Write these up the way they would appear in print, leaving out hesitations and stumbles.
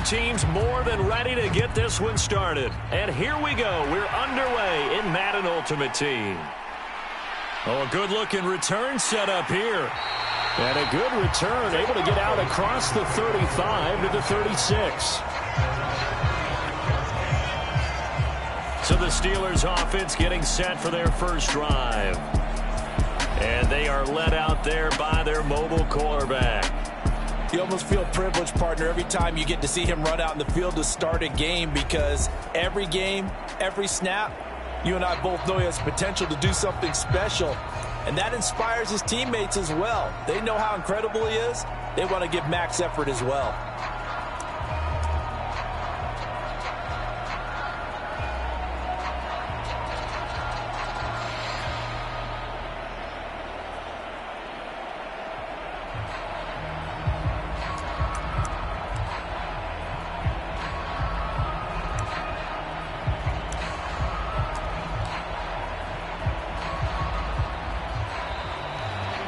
teams more than ready to get this one started. And here we go. We're underway in Madden Ultimate Team. Oh, a good-looking return set up here. And a good return, able to get out across the 35 to the 36. So the Steelers offense getting set for their first drive. And they are led out there by their mobile quarterback. You almost feel privileged, partner, every time you get to see him run out in the field to start a game, because every game, every snap, you and I both know he has potential to do something special. And that inspires his teammates as well. They know how incredible he is. They want to give max effort as well.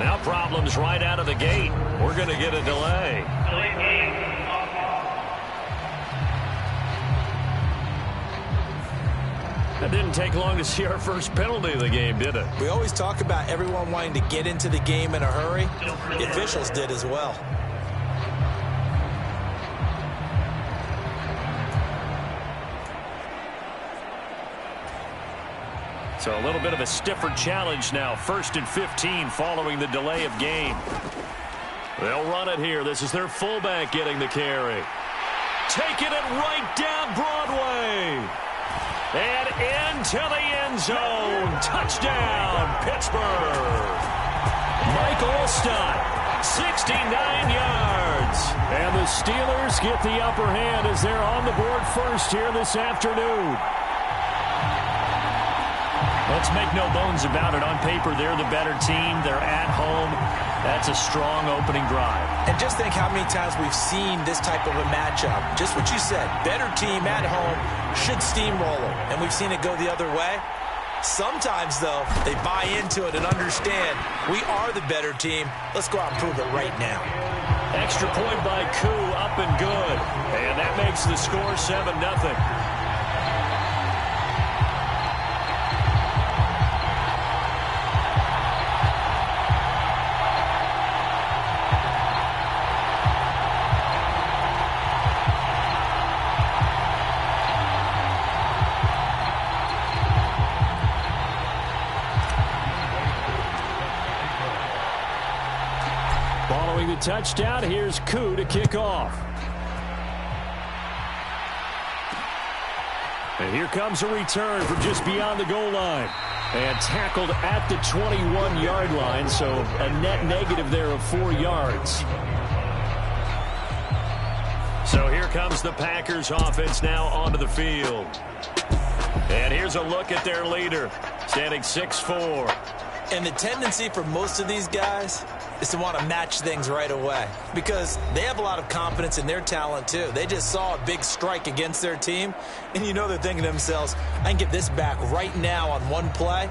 Now problems right out of the gate. We're going to get a delay. It didn't take long to see our first penalty of the game, did it? We always talk about everyone wanting to get into the game in a hurry. The officials did as well. So a little bit of a stiffer challenge now. 1st and 15 following the delay of game. They'll run it here. This is their fullback getting the carry. Taking it right down Broadway. And into the end zone. Touchdown, Pittsburgh. Mike Allstott, 69 yards. And the Steelers get the upper hand as they're on the board first here this afternoon. Let's make no bones about it. On paper, they're the better team. They're at home. That's a strong opening drive. And just think how many times we've seen this type of a matchup. Just what you said, better team at home should steamroll them. And we've seen it go the other way. Sometimes, though, they buy into it and understand we are the better team. Let's go out and prove it right now. Extra point by Koo, up and good. And that makes the score 7-0. Following the touchdown, here's Koo to kick off. And here comes a return from just beyond the goal line. And tackled at the 21-yard line, so a net negative there of 4 yards. So here comes the Packers offense now onto the field. And here's a look at their leader, standing 6'4". And the tendency for most of these guys is to want to match things right away, because they have a lot of confidence in their talent too. They just saw a big strike against their team, and you know they're thinking to themselves, I can get this back right now on one play.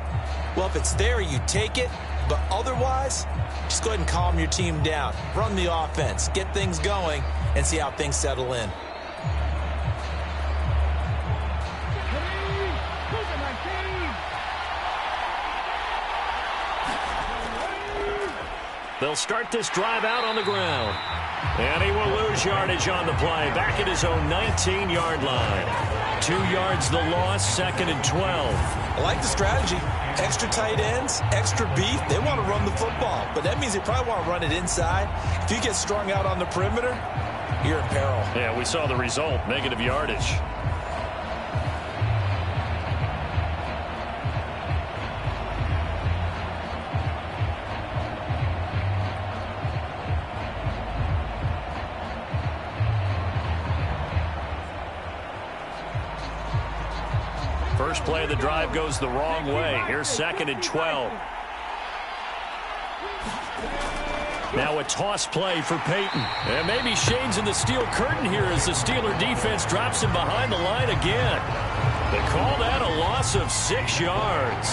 Well, if it's there, you take it, but otherwise, just go ahead and calm your team down. Run the offense, get things going, and see how things settle in. They'll start this drive out on the ground. And he will lose yardage on the play. Back at his own 19-yard line. 2 yards the loss, 2nd and 12. I like the strategy. Extra tight ends, extra beef. They want to run the football, but that means they probably want to run it inside. If you get strung out on the perimeter, you're in peril. Yeah, we saw the result, negative yardage. First play of the drive goes the wrong way. Here's 2nd and 12. Now a toss play for Peyton. And maybe Shane's in the steel curtain here as the Steeler defense drops him behind the line again. They call that a loss of 6 yards.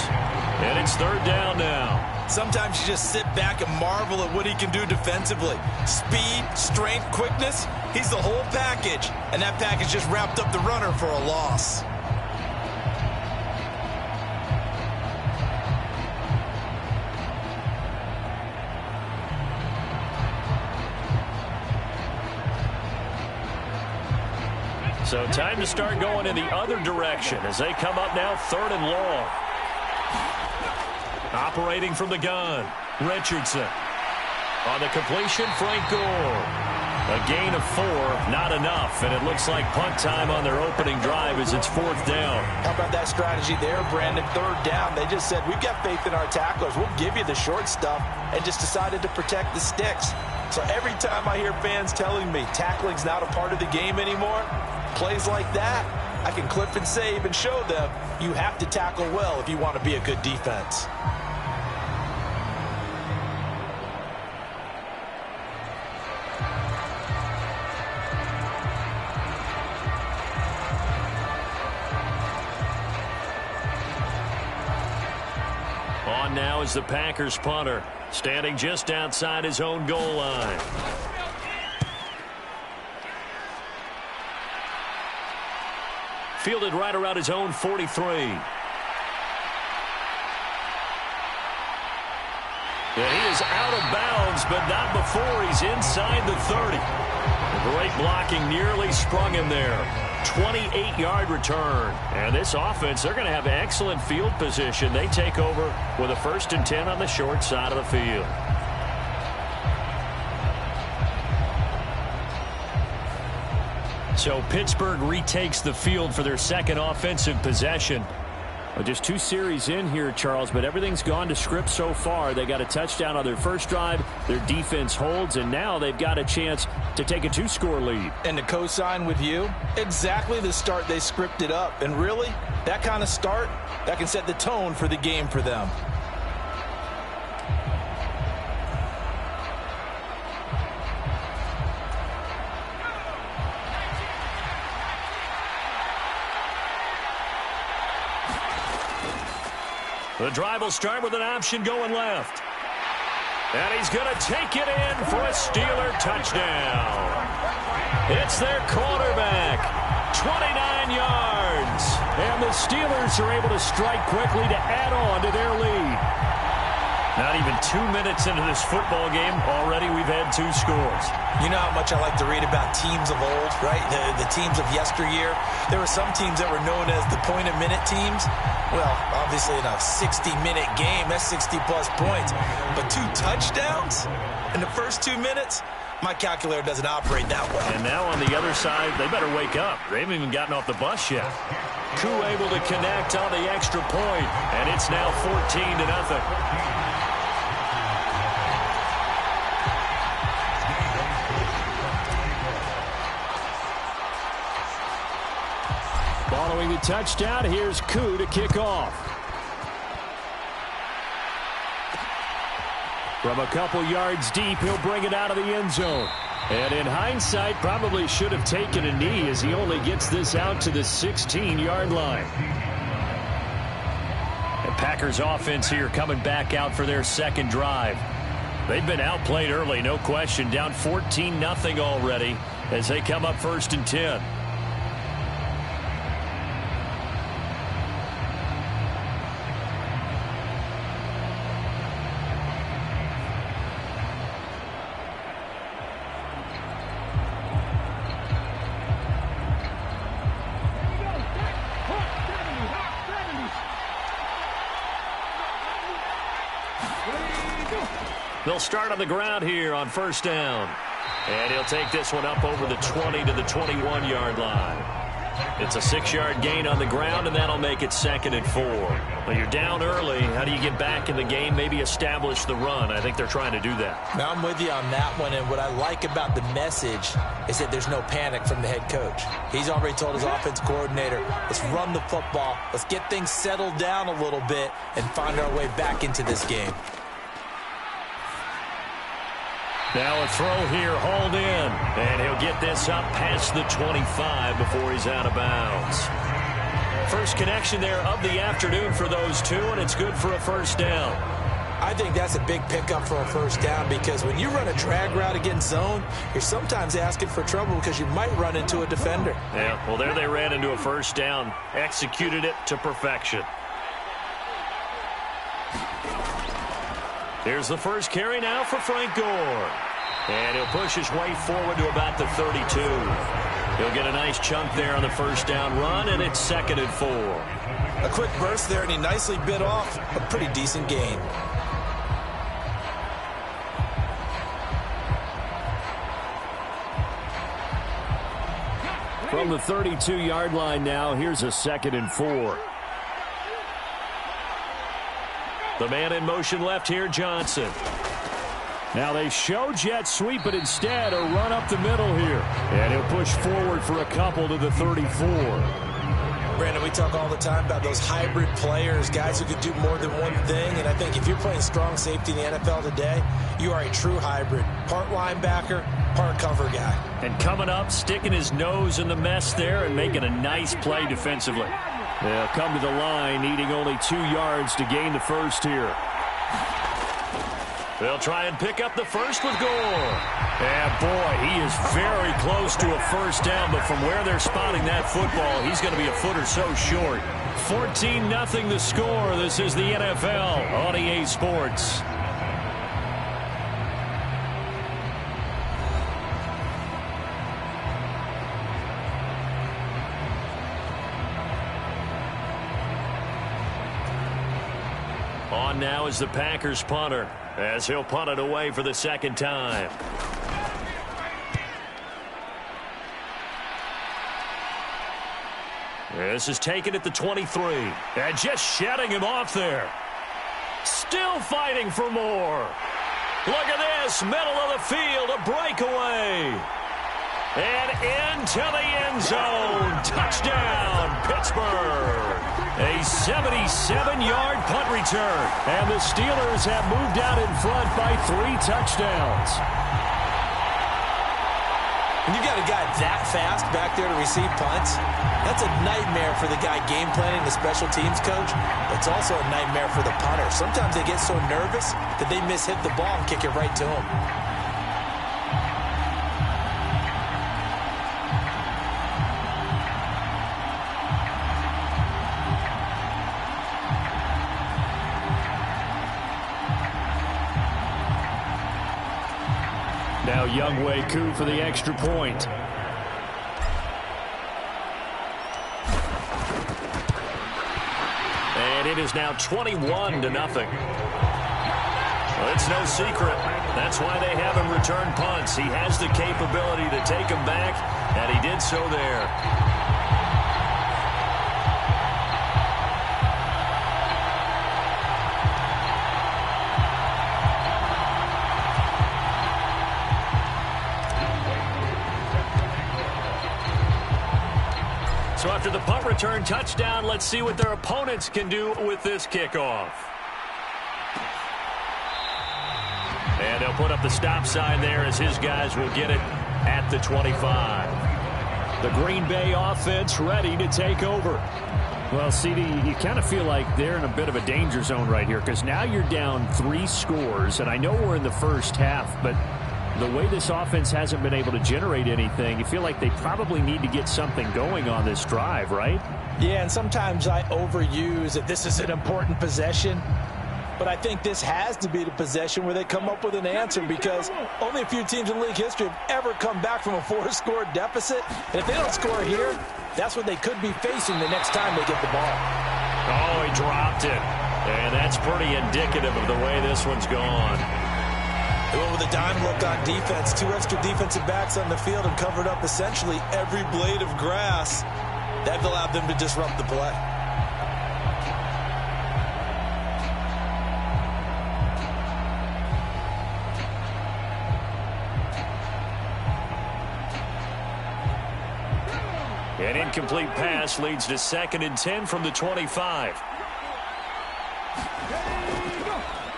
And it's 3rd down now. Sometimes you just sit back and marvel at what he can do defensively. Speed, strength, quickness, he's the whole package. And that package just wrapped up the runner for a loss. So time to start going in the other direction as they come up now 3rd and long. Operating from the gun, Richardson. On the completion, Frank Gore. A gain of 4, not enough, and it looks like punt time on their opening drive as it's 4th down. How about that strategy there, Brandon? 3rd down. They just said, we've got faith in our tacklers. We'll give you the short stuff, and just decided to protect the sticks. So every time I hear fans telling me tackling's not a part of the game anymore, plays like that, I can clip and save and show them you have to tackle well if you want to be a good defense. On now is the Packers punter, standing just outside his own goal line. Fielded right around his own 43. And he is out of bounds, but not before he's inside the 30. The great blocking nearly sprung him there. 28-yard return. And this offense, they're going to have excellent field position. They take over with a 1st and 10 on the short side of the field. So Pittsburgh retakes the field for their second offensive possession. Well, just 2 series in here, Charles, but everything's gone to script so far. They got a touchdown on their first drive. Their defense holds, and now they've got a chance to take a 2-score lead. And to co-sign with you, exactly the start they scripted up. And really, that kind of start, that can set the tone for the game for them. The drive will start with an option going left. And he's going to take it in for a Steeler touchdown. It's their quarterback. 29 yards. And the Steelers are able to strike quickly to add on to their lead. Not even 2 minutes into this football game, already we've had 2 scores. You know how much I like to read about teams of old, right? The teams of yesteryear. There were some teams that were known as the point-a-minute teams. Well, obviously in a 60-minute game, that's 60-plus points. But 2 touchdowns in the first 2 minutes? My calculator doesn't operate that well. And now on the other side, they better wake up. They haven't even gotten off the bus yet. Koo able to connect on the extra point, and it's now 14-0. Following the touchdown, here's Koo to kick off. From a couple yards deep, he'll bring it out of the end zone. And in hindsight, probably should have taken a knee as he only gets this out to the 16-yard line. The Packers offense here coming back out for their second drive. They've been outplayed early, no question. Down 14-0 already as they come up 1st and 10. They'll start on the ground here on 1st down. And he'll take this one up over the 20 to the 21-yard line. It's a 6-yard gain on the ground, and that'll make it 2nd and 4. Well, you're down early. How do you get back in the game, maybe establish the run? I think they're trying to do that. Now, I'm with you on that one, and what I like about the message is that there's no panic from the head coach. He's already told his offense coordinator, let's run the football, let's get things settled down a little bit, and find our way back into this game. Now a throw here, hauled in, and he'll get this up past the 25 before he's out of bounds. First connection there of the afternoon for those two, and it's good for a first down. I think that's a big pickup for a first down because when you run a drag route against zone, you're sometimes asking for trouble because you might run into a defender. Yeah, well, there they ran into a first down, executed it to perfection. Here's the first carry now for Frank Gore. And he'll push his way forward to about the 32. He'll get a nice chunk there on the first down run, and it's 2nd and 4. A quick burst there, and he nicely bit off a pretty decent gain. From the 32-yard line now, here's a 2nd and 4. The man in motion left here, Johnson. Now they show jet sweep, but instead a run up the middle here. And he'll push forward for a couple to the 34. Brandon, we talk all the time about those hybrid players, guys who could do more than one thing. And I think if you're playing strong safety in the NFL today, you are a true hybrid. Part linebacker, part cover guy. And coming up, sticking his nose in the mess there and making a nice play defensively. They'll come to the line, needing only 2 yards to gain the first here. They'll try and pick up the first with Gore. And boy, he is very close to a first down, but from where they're spotting that football, he's going to be a foot or so short. 14-0 the score. This is the NFL on EA Sports. On now is the Packers punter, as he'll punt it away for the second time. This is taken at the 23. And just shedding him off there. Still fighting for more. Look at this, middle of the field, a breakaway. And into the end zone. Touchdown, Pittsburgh. A 77-yard punt return. And the Steelers have moved out in front by 3 touchdowns. When you got a guy that fast back there to receive punts, that's a nightmare for the guy game planning, the special teams coach. It's also a nightmare for the punter. Sometimes they get so nervous that they mishit the ball and kick it right to him. Now Younghoe Koo for the extra point. And it is now 21-0. Well, it's no secret. That's why they have him return punts. He has the capability to take them back, and he did so there. So after the punt return touchdown, let's see what their opponents can do with this kickoff. And they'll put up the stop sign there as his guys will get it at the 25. The Green Bay offense ready to take over. Well, CD, you kind of feel like they're in a bit of a danger zone right here because now you're down 3 scores, and I know we're in the first half, but the way this offense hasn't been able to generate anything, you feel like they probably need to get something going on this drive, right? Yeah, and sometimes I overuse that this is an important possession. But I think this has to be the possession where they come up with an answer because only a few teams in league history have ever come back from a 4-score deficit. And if they don't score here, that's what they could be facing the next time they get the ball. Oh, he dropped it. And that's pretty indicative of the way this one's gone. They went with a dime look on defense. 2 extra defensive backs on the field and covered up essentially every blade of grass. That allowed them to disrupt the play. An incomplete pass leads to 2nd and 10 from the 25.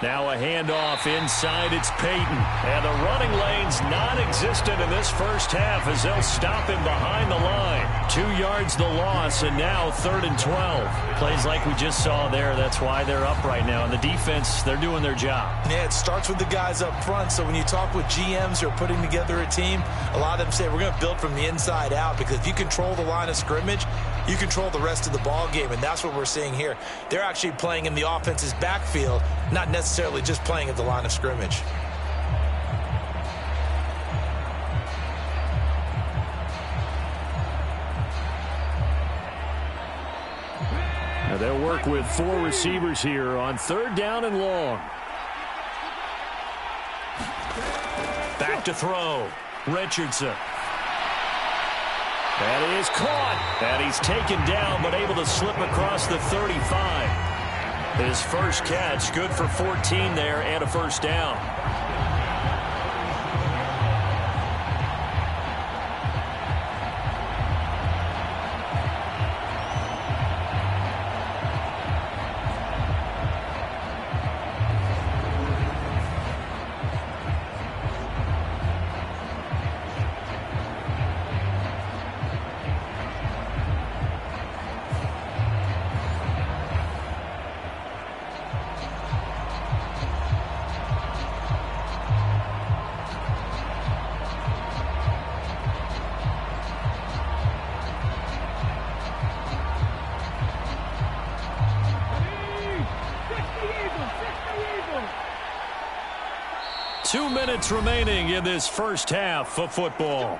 Now a handoff inside. It's Peyton. And the running lane's non-existent in this first half as they'll stop him behind the line. 2 yards the loss, and now 3rd and 12. Plays like we just saw there. That's why they're up right now. And the defense, they're doing their job. Yeah, it starts with the guys up front. So when you talk with GMs who are putting together a team, a lot of them say we're going to build from the inside out, because if you control the line of scrimmage, you control the rest of the ball game, and that's what we're seeing here. They're actually playing in the offense's backfield, not necessarily just playing at the line of scrimmage. Now they'll work with 4 receivers here on 3rd down and long. Back to throw. Richardson. That is caught. And he's taken down, but able to slip across the 35. His first catch, good for 14 there and a first down. Two minutes remaining in this first half of football.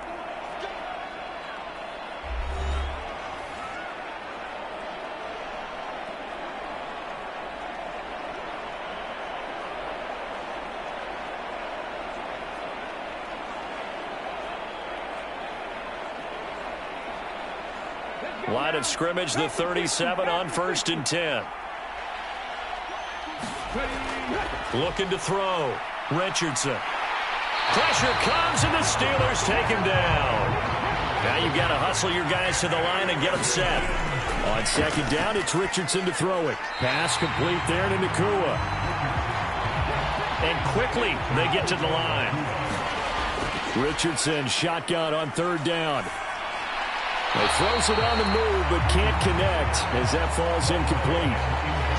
Line of scrimmage, the 37 on 1st and 10. Looking to throw. Richardson. Pressure comes, and the Steelers take him down. Now you've got to hustle your guys to the line and get them set. On 2nd down, it's Richardson to throw it. Pass complete there to Nakua. And quickly, they get to the line. Richardson shotgun on 3rd down. He throws it on the move, but can't connect as that falls incomplete.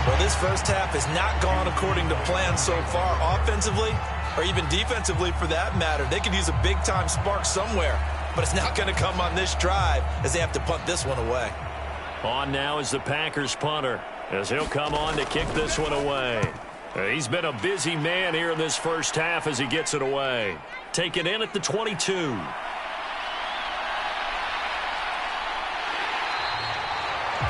Well, this first half has not gone according to plan so far offensively, or even defensively for that matter. They could use a big-time spark somewhere, but it's not going to come on this drive as they have to punt this one away. On now is the Packers punter as he'll come on to kick this one away. He's been a busy man here in this first half as he gets it away. Taken in at the 22.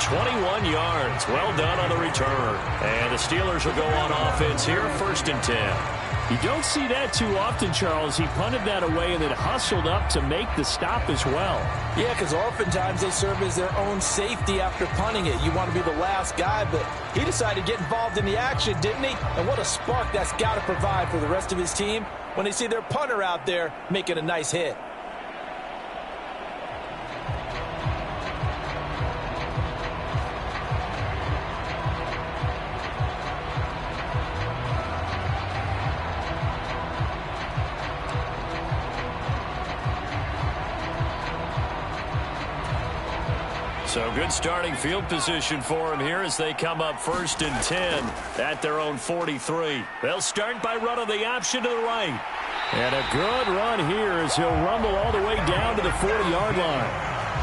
.21 yards. Well done on the return. And the Steelers will go on offense here, 1st and 10. You don't see that too often, Charles. He punted that away and then hustled up to make the stop as well. Yeah, because oftentimes they serve as their own safety after punting it. You want to be the last guy, but he decided to get involved in the action, didn't he? And what a spark that's got to provide for the rest of his team when they see their punter out there making a nice hit. So good starting field position for him here as they come up 1st and 10 at their own 43. They'll start by running the option to the right. And a good run here as he'll rumble all the way down to the 40-yard line.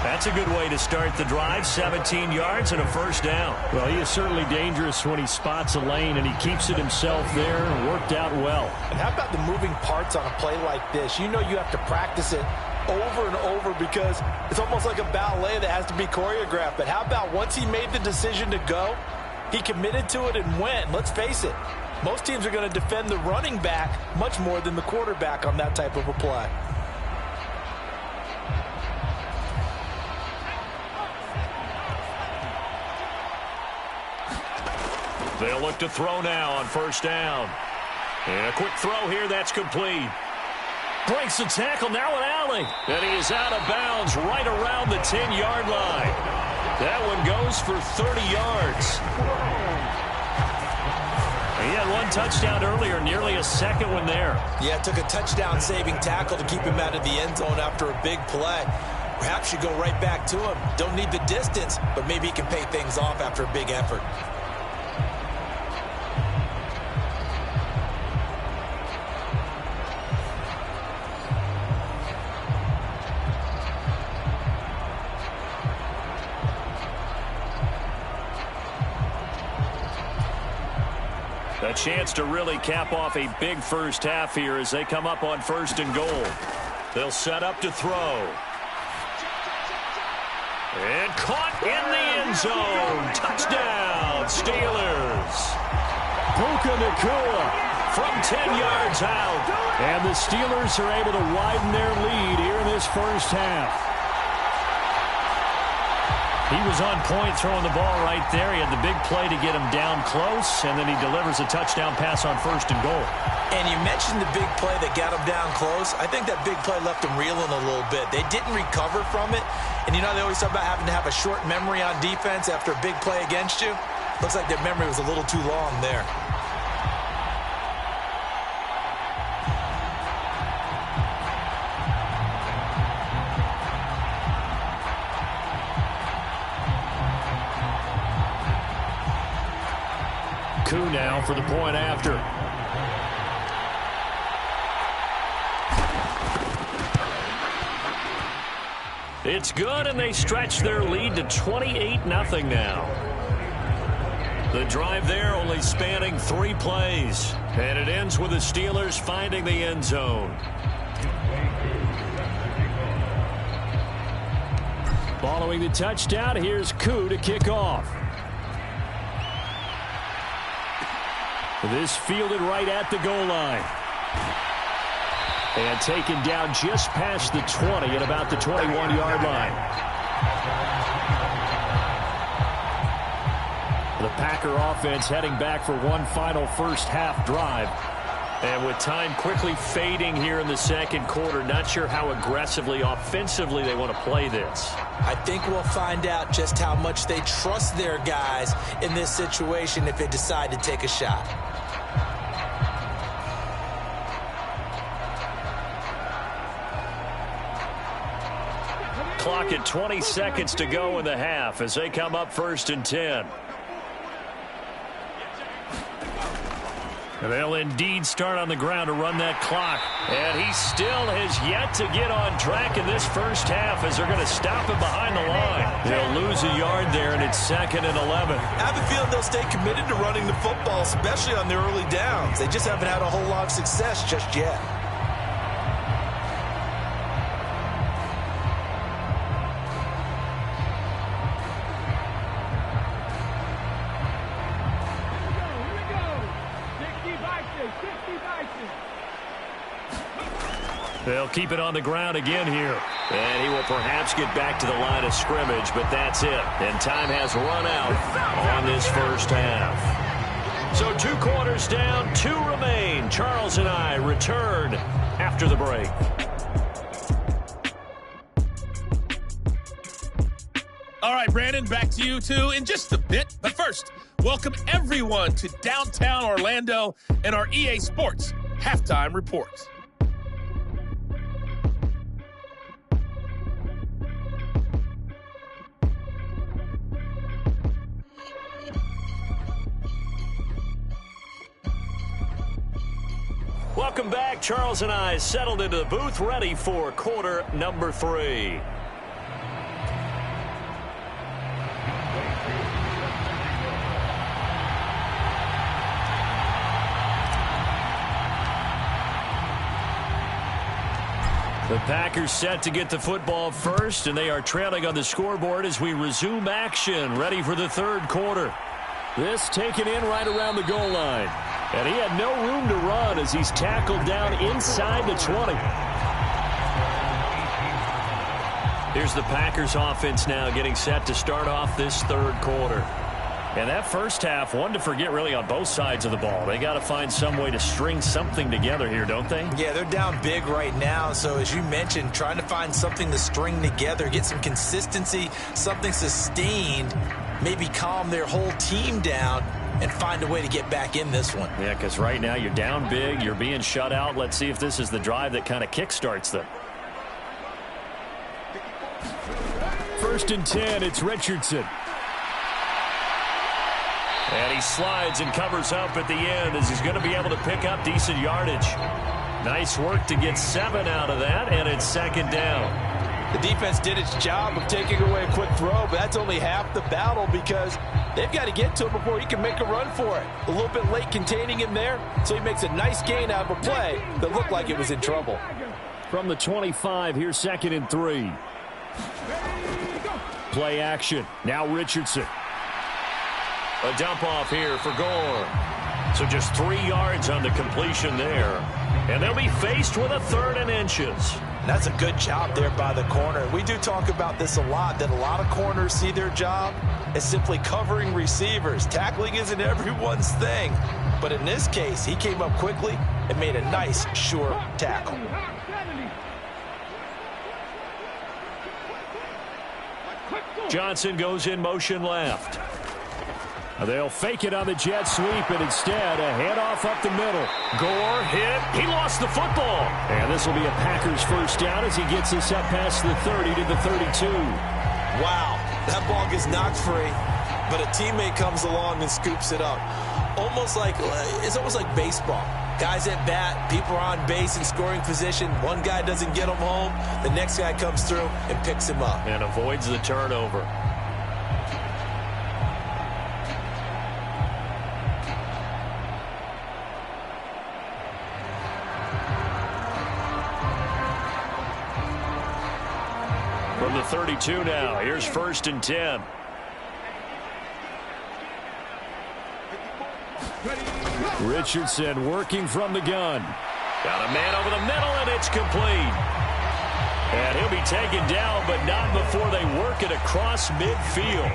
That's a good way to start the drive, 17 yards and a first down. Well, he is certainly dangerous when he spots a lane, and he keeps it himself there and worked out well. And how about the moving parts on a play like this? You know you have to practice it over and over because it's almost like a ballet that has to be choreographed. But how about once he made the decision to go, he committed to it and went. Let's face it, most teams are going to defend the running back much more than the quarterback on that type of a play. They'll look to throw now on 1st down. And a quick throw here, that's complete. Breaks the tackle, now an alley. And he is out of bounds right around the 10-yard line. That one goes for 30 yards. He had one one touchdown earlier, nearly a second one there. Yeah, it took a touchdown-saving tackle to keep him out of the end zone after a big play. Perhaps you go right back to him. Don't need the distance, but maybe he can pay things off after a big effort. A chance to really cap off a big first half here as they come up on 1st and goal. They'll set up to throw. And caught in the end zone. Touchdown, Steelers. Puka Nacua from 10 yards out. And the Steelers are able to widen their lead here in this first half. He was on point throwing the ball right there. He had the big play to get him down close, and then he delivers a touchdown pass on 1st and goal. And you mentioned the big play that got him down close. I think that big play left him reeling a little bit. They didn't recover from it. And you know, they always talk about having to have a short memory on defense after a big play against you. Looks like their memory was a little too long there. Coup now for the point after. It's good, and they stretch their lead to 28-0 now. The drive there only spanning 3 plays. And it ends with the Steelers finding the end zone. Following the touchdown, here's Coup to kick off. This fielded right at the goal line. And taken down just past the 20 at about the 21-yard line. The Packer offense heading back for one final first half drive. And with time quickly fading here in the second quarter, not sure how aggressively, offensively they want to play this. I think we'll find out just how much they trust their guys in this situation if they decide to take a shot. Clock at 20 seconds to go in the half as they come up 1st and 10. They'll indeed start on the ground to run that clock. And he still has yet to get on track in this first half as they're going to stop him behind the line. They'll lose a yard there, and it's 2nd and 11. I have a feeling they'll stay committed to running the football, especially on their early downs. They just haven't had a whole lot of success just yet. They'll keep it on the ground again here. And he will perhaps get back to the line of scrimmage, but that's it. And time has run out on this first half. So 2 quarters down, 2 remain. Charles and I return after the break. All right, Brandon, back to you two in just a bit. But first, welcome everyone to downtown Orlando and our EA Sports Halftime Report. Welcome back. Charles and I settled into the booth, ready for quarter number 3. The Packers set to get the football first, and they are trailing on the scoreboard as we resume action, ready for the 3rd quarter. This taken in right around the goal line. And he had no room to run as he's tackled down inside the 20. Here's the Packers offense now getting set to start off this 3rd quarter. And that first half, one to forget really on both sides of the ball. They got to find some way to string something together here, don't they? Yeah, they're down big right now. So as you mentioned, trying to find something to string together, get some consistency, something sustained. maybe calm their whole team down and find a way to get back in this one. Yeah, because right now you're down big, you're being shut out. Let's see if this is the drive that kind of kickstarts them. 1st and 10, it's Richardson. And he slides and covers up at the end as he's going to be able to pick up decent yardage. Nice work to get 7 out of that, and it's 2nd down. The defense did its job of taking away a quick throw, but that's only half the battle because they've got to get to him before he can make a run for it. A little bit late containing him there, so he makes a nice gain out of a play that looked like it was in trouble. From the 25, here's 2nd and 3. Play action. Now Richardson. A dump off here for Gore. So just 3 yards on the completion there. And they'll be faced with a 3rd and inches. That's a good job there by the corner. We do talk about this a lot, that a lot of corners see their job as simply covering receivers. Tackling isn't everyone's thing. But in this case, he came up quickly and made a nice, sure tackle. Johnson goes in motion left. They'll fake it on the jet sweep, and instead a handoff up the middle. Gore hit. He lost the football. And this will be a Packers 1st down as he gets this up past the 30 to the 32. Wow, that ball gets knocked free, but a teammate comes along and scoops it up. It's almost like baseball. Guys at bat, people are on base in scoring position. One guy doesn't get him home. The next guy comes through and picks him up. And avoids the turnover. From the 32 now, here's 1st and 10. Richardson working from the gun. Got a man over the middle, and it's complete. And he'll be taken down, but not before they work it across midfield.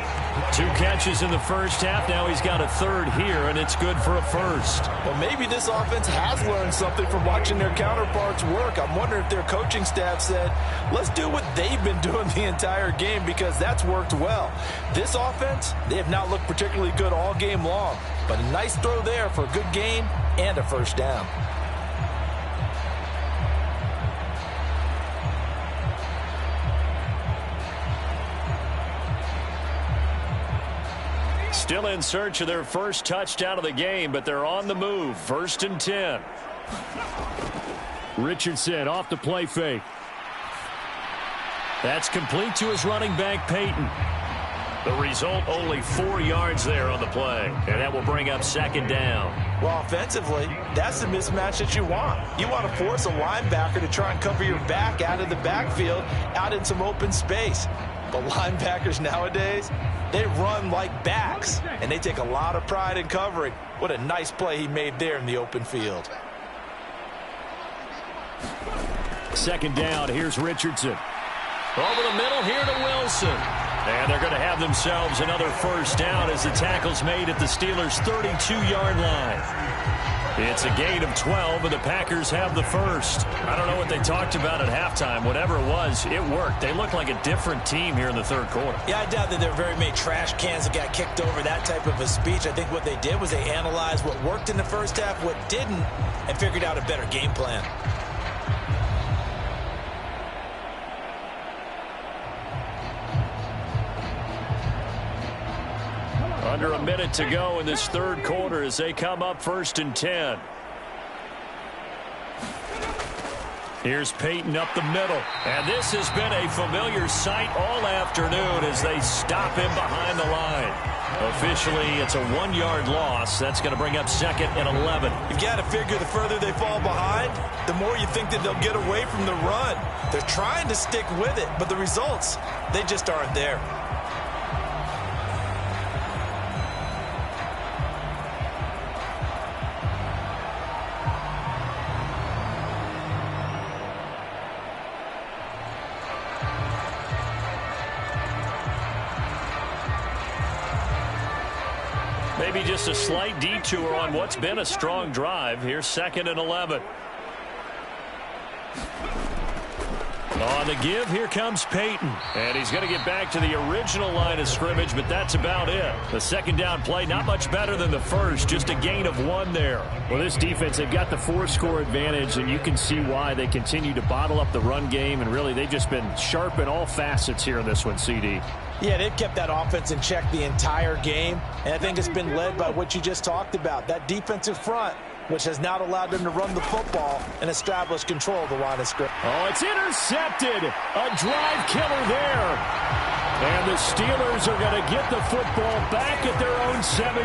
2 catches in the 1st half. Now he's got a 3rd here, and it's good for a 1st. Well, maybe this offense has learned something from watching their counterparts work. I'm wondering if their coaching staff said, let's do what they've been doing the entire game because that's worked well. This offense, they have not looked particularly good all game long, but a nice throw there for a good gain and a 1st down. Still in search of their 1st touchdown of the game, but they're on the move. 1st and 10. Richardson off the play fake. That's complete to his running back, Peyton. The result, only 4 yards there on the play, and that will bring up 2nd down. Well, offensively, that's the mismatch that you want. You want to force a linebacker to try and cover your back out of the backfield, out in some open space. But linebackers nowadays, they run like backs, and they take a lot of pride in covering. What a nice play he made there in the open field. 2nd down, here's Richardson. Over the middle here to Wilson. And they're going to have themselves another 1st down as the tackle's made at the Steelers' 32-yard line. It's a gain of 12, and the Packers have the 1st. I don't know what they talked about at halftime. Whatever it was, it worked. They look like a different team here in the 3rd quarter. Yeah, I doubt that there are very many trash cans that got kicked over, that type of a speech. I think what they did was they analyzed what worked in the 1st half, what didn't, and figured out a better game plan. Under a minute to go in this 3rd quarter as they come up 1st and 10. Here's Peyton up the middle. And this has been a familiar sight all afternoon as they stop him behind the line. Officially, it's a 1-yard loss. That's going to bring up 2nd and 11. You've got to figure the further they fall behind, the more you think that they'll get away from the run. They're trying to stick with it, but the results, they just aren't there. Maybe just a slight detour on what's been a strong drive. Here's 2nd and 11. On the give, here comes Peyton. And he's going to get back to the original line of scrimmage, but that's about it. The second down play, not much better than the first, just a gain of 1 there. Well, this defense, they've got the 4-score advantage, and you can see why they continue to bottle up the run game, and really they've just been sharp in all facets here in this one, CD. Yeah, they've kept that offense in check the entire game, and I think it's been led by what you just talked about, that defensive front, which has now allowed them to run the football and establish control of the line of scrimmage. Oh, it's intercepted. A drive killer there. And the Steelers are going to get the football back at their own 17.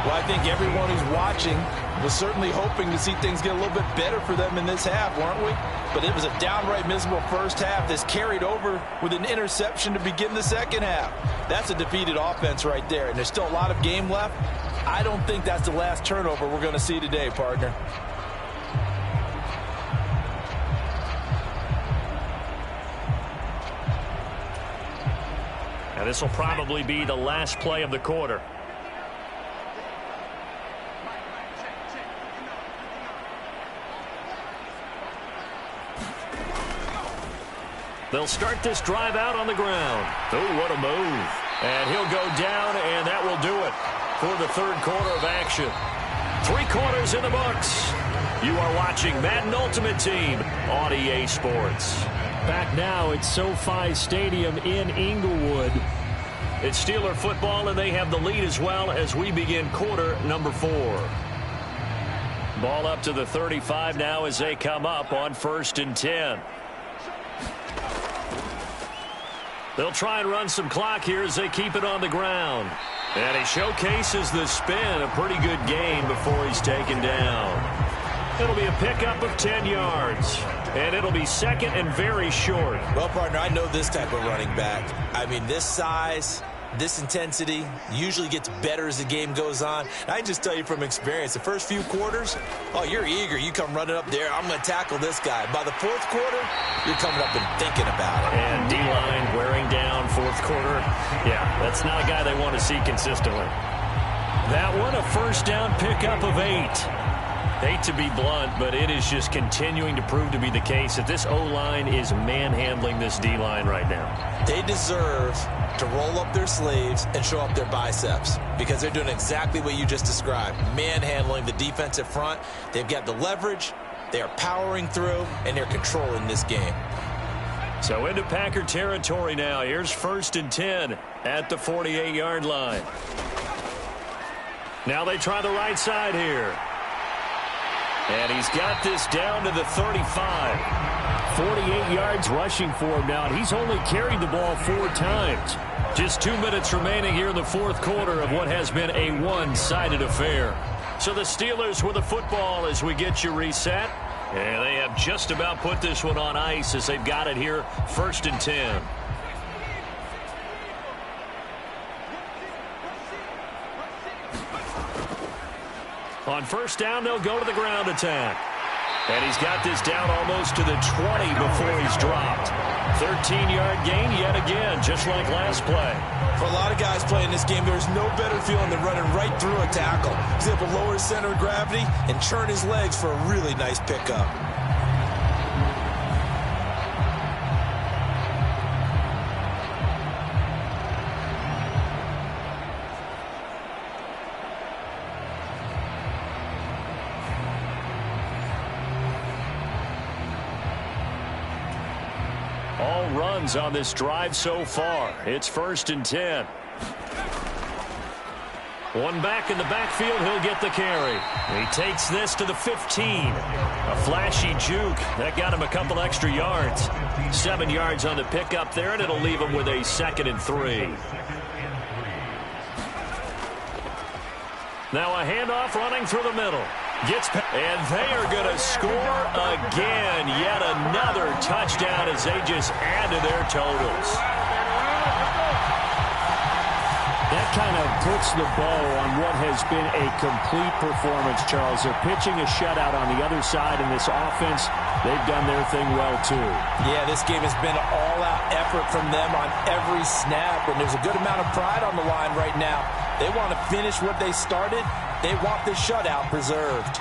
Well, I think everyone who's watching was certainly hoping to see things get a little bit better for them in this half, weren't we? But it was a downright miserable first half that's carried over with an interception to begin the second half. That's a defeated offense right there, and there's still a lot of game left. I don't think that's the last turnover we're going to see today, partner. Now this will probably be the last play of the quarter. They'll start this drive out on the ground. Oh, what a move. And he'll go down, and that will do it for the third quarter of action. 3 quarters in the books. You are watching Madden Ultimate Team on EA Sports. Back now at SoFi Stadium in Inglewood. It's Steeler football, and they have the lead as well as we begin quarter number 4. Ball up to the 35 now as they come up on 1st and 10. They'll try and run some clock here as they keep it on the ground. And he showcases the spin. A pretty good game before he's taken down. It'll be a pickup of 10 yards. And it'll be second and very short. Well, partner, I know this type of running back. I mean, this size, this intensity usually gets better as the game goes on. And I just tell you from experience, the first few quarters, oh, you're eager. You come running up there. I'm going to tackle this guy. By the 4th quarter, you're coming up and thinking about it. And D-line wearing down 4th quarter. Yeah, that's not a guy they want to see consistently. That one, a first down pickup of 8. Hate to be blunt, but it is just continuing to prove to be the case that this O-line is manhandling this D-line right now. They deserve to roll up their sleeves and show up their biceps because they're doing exactly what you just described, manhandling the defensive front. They've got the leverage, they are powering through, and they're controlling this game. So into Packer territory now. Here's 1st and 10 at the 48-yard line. Now they try the right side here. And he's got this down to the 35. 48 yards rushing for him now. And he's only carried the ball 4 times. Just 2 minutes remaining here in the 4th quarter of what has been a one-sided affair. So the Steelers with the football as we get you reset. And they have just about put this one on ice as they've got it here, 1st and 10. On 1st down, they'll go to the ground attack. And he's got this down almost to the 20 before he's dropped. 13-yard gain yet again, just like last play. For a lot of guys playing this game, there's no better feeling than running right through a tackle. He's able to lower his center of gravity and churn his legs for a really nice pickup. All runs on this drive so far. It's 1st and 10. One back in the backfield. He'll get the carry. He takes this to the 15. A flashy juke. That got him a couple extra yards. 7 yards on the pickup there, and it'll leave him with a 2nd and 3. Now a handoff running through the middle. And they are going to score again. Yet another touchdown as they just add to their totals. That kind of puts the bow on what has been a complete performance, Charles. They're pitching a shutout on the other side in this offense. They've done their thing well, too. Yeah, this game has been an all-out effort from them on every snap, and there's a good amount of pride on the line right now. They want to finish what they started. They want this shutout preserved.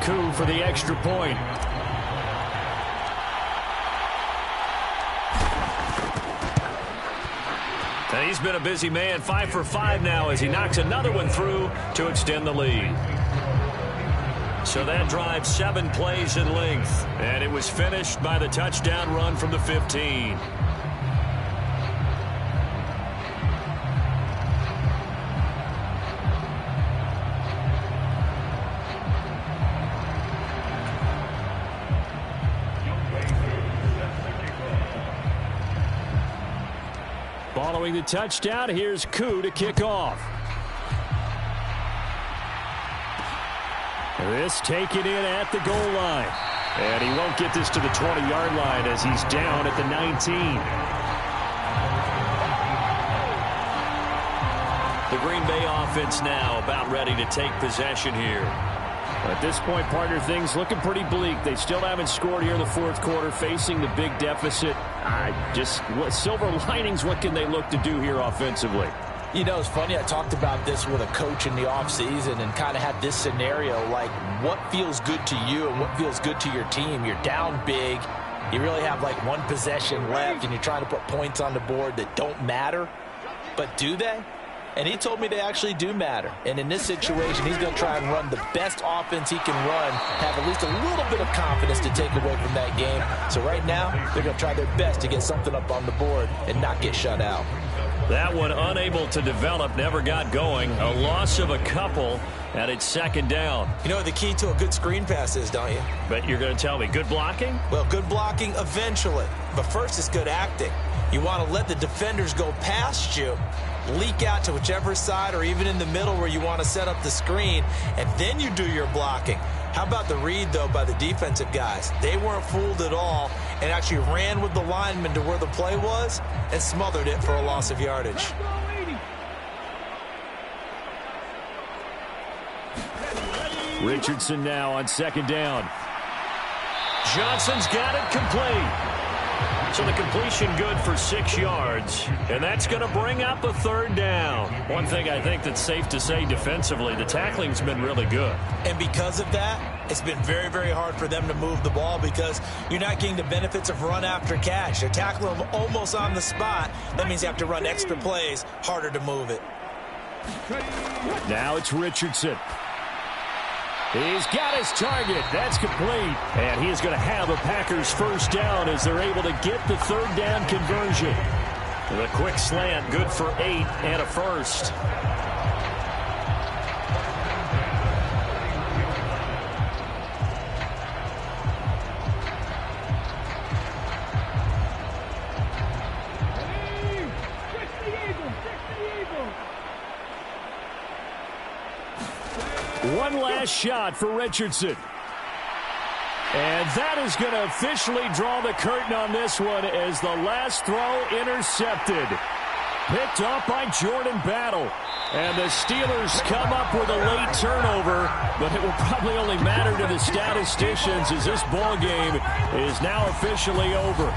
Koo for the extra point. And he's been a busy man, 5 for 5 now as he knocks another one through to extend the lead. So that drive 7 plays in length, and it was finished by the touchdown run from the 15. Following the touchdown, here's Koo to kick off. This taken in at the goal line. And he won't get this to the 20-yard line as he's down at the 19. The Green Bay offense now about ready to take possession here. At this point, partner, things looking pretty bleak. They still haven't scored here in the fourth quarter, facing the big deficit. Silver linings, what can they look to do here offensively? You know, it's funny, I talked about this with a coach in the offseason and kind of had this scenario, like what feels good to you and what feels good to your team. You're down big. You really have like one possession left and you're trying to put points on the board that don't matter. But do they? And he told me they actually do matter. And in this situation, he's going to try and run the best offense he can run, have at least a little bit of confidence to take away from that game. So right now, they're going to try their best to get something up on the board and not get shut out. That one unable to develop, never got going. A loss of a couple, and it's second down. You know what the key to a good screen pass is, don't you? But you're going to tell me, good blocking? Well, good blocking eventually. But first, it's good acting. You want to let the defenders go past you, leak out to whichever side or even in the middle where you want to set up the screen, and then you do your blocking. How about the read, though, by the defensive guys? They weren't fooled at all and actually ran with the lineman to where the play was and smothered it for a loss of yardage. Richardson now on second down. Johnson's got it complete. So the completion good for 6 yards, and that's going to bring up a third down. One thing I think that's safe to say defensively, the tackling's been really good. And because of that, it's been very, very hard for them to move the ball because you're not getting the benefits of run after catch. They're tackling them almost on the spot. That means you have to run extra plays, harder to move it. Now it's Richardson. He's got his target. That's complete. And he is going to have a Packers first down as they're able to get the third down conversion. The quick slant, good for 8 and a first. One last shot for Richardson. And that is going to officially draw the curtain on this one as the last throw intercepted. Picked off by Jordan Battle. And the Steelers come up with a late turnover, but it will probably only matter to the statisticians as this ball game is now officially over.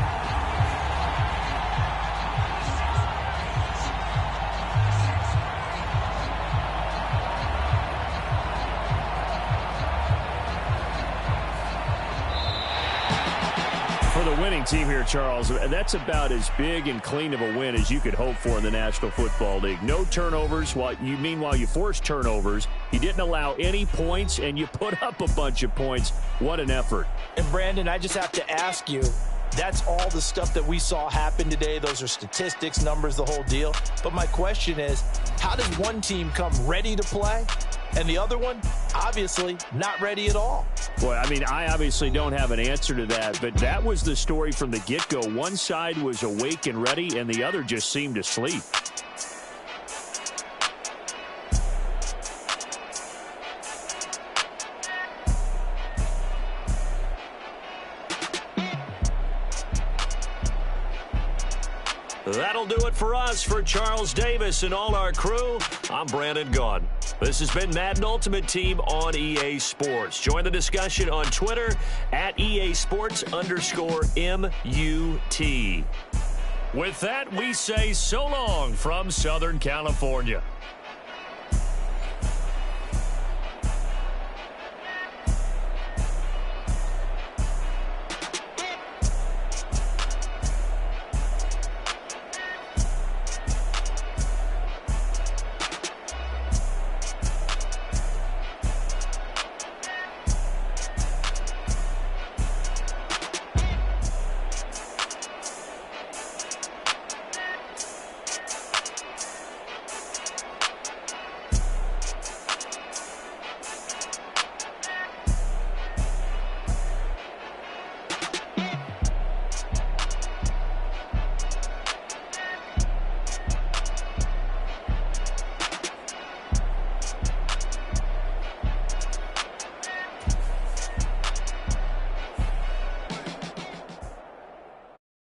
Winning team here, Charles, that's about as big and clean of a win as you could hope for in the National Football League. No turnovers. While you forced turnovers, you didn't allow any points, and you put up a bunch of points. What an effort. And, Brandon, I just have to ask you, that's all the stuff that we saw happen today. Those are statistics, numbers, the whole deal. But my question is, how does one team come ready to play and the other one, obviously, not ready at all? Well, I mean, I obviously don't have an answer to that, but that was the story from the get-go. One side was awake and ready, and the other just seemed to sleep. That'll do it for us. For Charles Davis and all our crew, I'm Brandon Gaudin. This has been Madden Ultimate Team on EA Sports. Join the discussion on Twitter at EA Sports_MUT. With that, we say so long from Southern California.